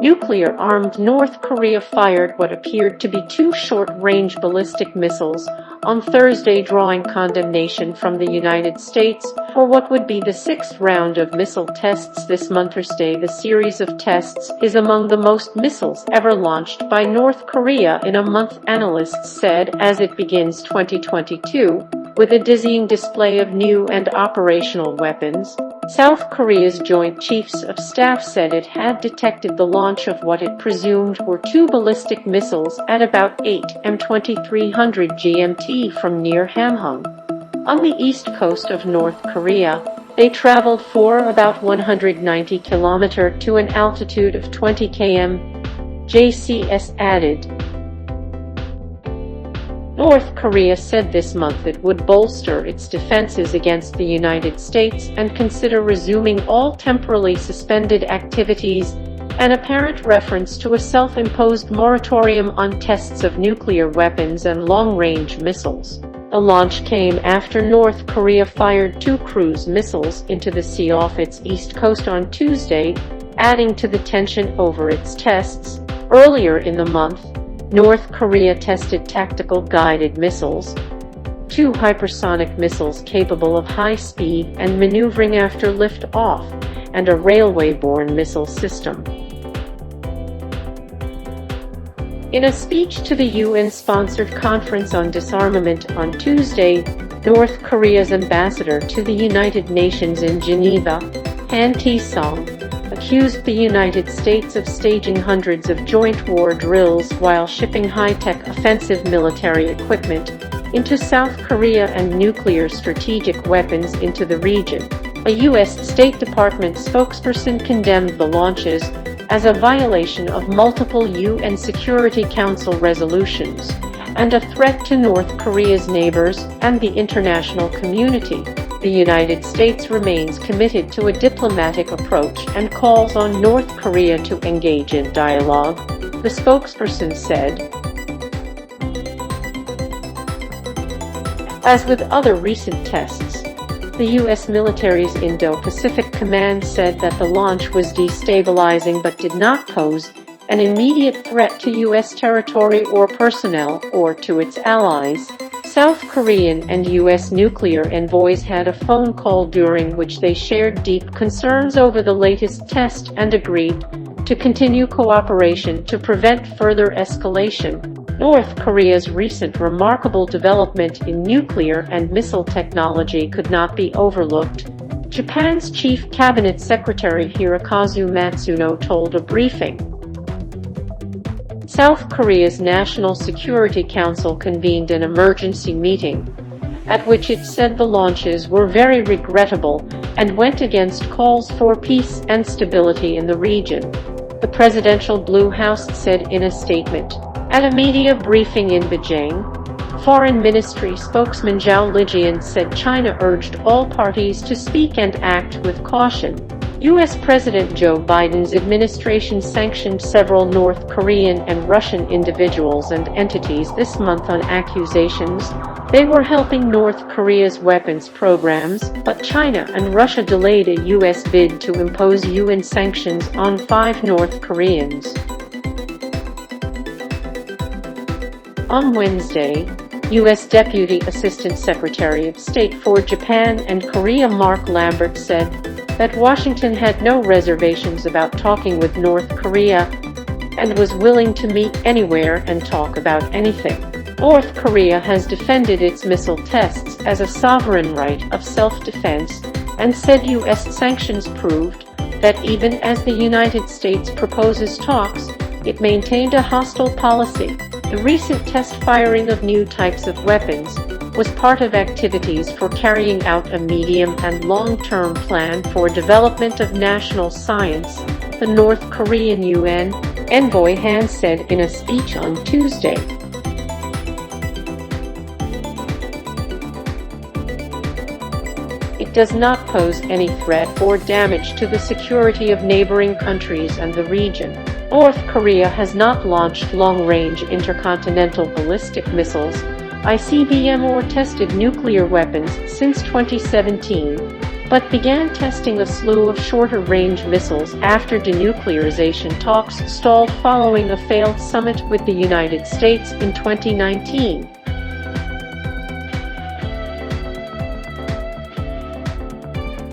nuclear-armed North Korea fired what appeared to be two short-range ballistic missiles on Thursday, drawing condemnation from the United States for what would be the sixth round of missile tests this month. Thursday, the series of tests is among the most missiles ever launched by North Korea in a month, analysts said, as it begins 2022 with a dizzying display of new and operational weapons. South Korea's Joint Chiefs of Staff said it had detected the launch of what it presumed were two ballistic missiles at about 8 m 2300 GMT from near Hamhung, on the east coast of North Korea. They traveled for about 190 km to an altitude of 20 km, JCS added. North Korea said this month it would bolster its defenses against the United States and consider resuming all temporarily suspended activities, an apparent reference to a self-imposed moratorium on tests of nuclear weapons and long-range missiles. The launch came after North Korea fired two cruise missiles into the sea off its east coast on Tuesday, adding to the tension over its tests. Earlier in the month, North Korea tested tactical guided missiles, two hypersonic missiles capable of high speed and maneuvering after lift-off, and a railway-borne missile system. In a speech to the UN-sponsored Conference on Disarmament on Tuesday, North Korea's ambassador to the United Nations in Geneva, Han Tae-song, accused the United States of staging hundreds of joint war drills while shipping high-tech offensive military equipment into South Korea and nuclear strategic weapons into the region. A U.S. State Department spokesperson condemned the launches as a violation of multiple UN Security Council resolutions and a threat to North Korea's neighbors and the international community. The United States remains committed to a diplomatic approach and calls on North Korea to engage in dialogue, the spokesperson said. As with other recent tests, the U.S. military's Indo-Pacific Command said that the launch was destabilizing but did not pose an immediate threat to U.S. territory or personnel or to its allies. South Korean and U.S. nuclear envoys had a phone call during which they shared deep concerns over the latest test and agreed to continue cooperation to prevent further escalation. North Korea's recent remarkable development in nuclear and missile technology could not be overlooked, Japan's Chief Cabinet Secretary Hirokazu Matsuno told a briefing. South Korea's National Security Council convened an emergency meeting, at which it said the launches were very regrettable and went against calls for peace and stability in the region, the Presidential Blue House said in a statement. At a media briefing in Beijing, Foreign Ministry spokesman Zhao Lijian said China urged all parties to speak and act with caution. U.S. President Joe Biden's administration sanctioned several North Korean and Russian individuals and entities this month on accusations they were helping North Korea's weapons programs, but China and Russia delayed a U.S. bid to impose UN sanctions on 5 North Koreans. On Wednesday, U.S. Deputy Assistant Secretary of State for Japan and Korea Mark Lambert said that Washington had no reservations about talking with North Korea and was willing to meet anywhere and talk about anything. North Korea has defended its missile tests as a sovereign right of self-defense and said U.S. sanctions proved that even as the United States proposes talks, it maintained a hostile policy. The recent test firing of new types of weapons was part of activities for carrying out a medium and long-term plan for development of national science, the North Korean UN envoy Han said in a speech on Tuesday. It does not pose any threat or damage to the security of neighboring countries and the region. North Korea has not launched long-range intercontinental ballistic missiles, ICBM, or tested nuclear weapons since 2017, but but began testing a slew of shorter-range missiles after denuclearization talks stalled following a failed summit with the United States in 2019.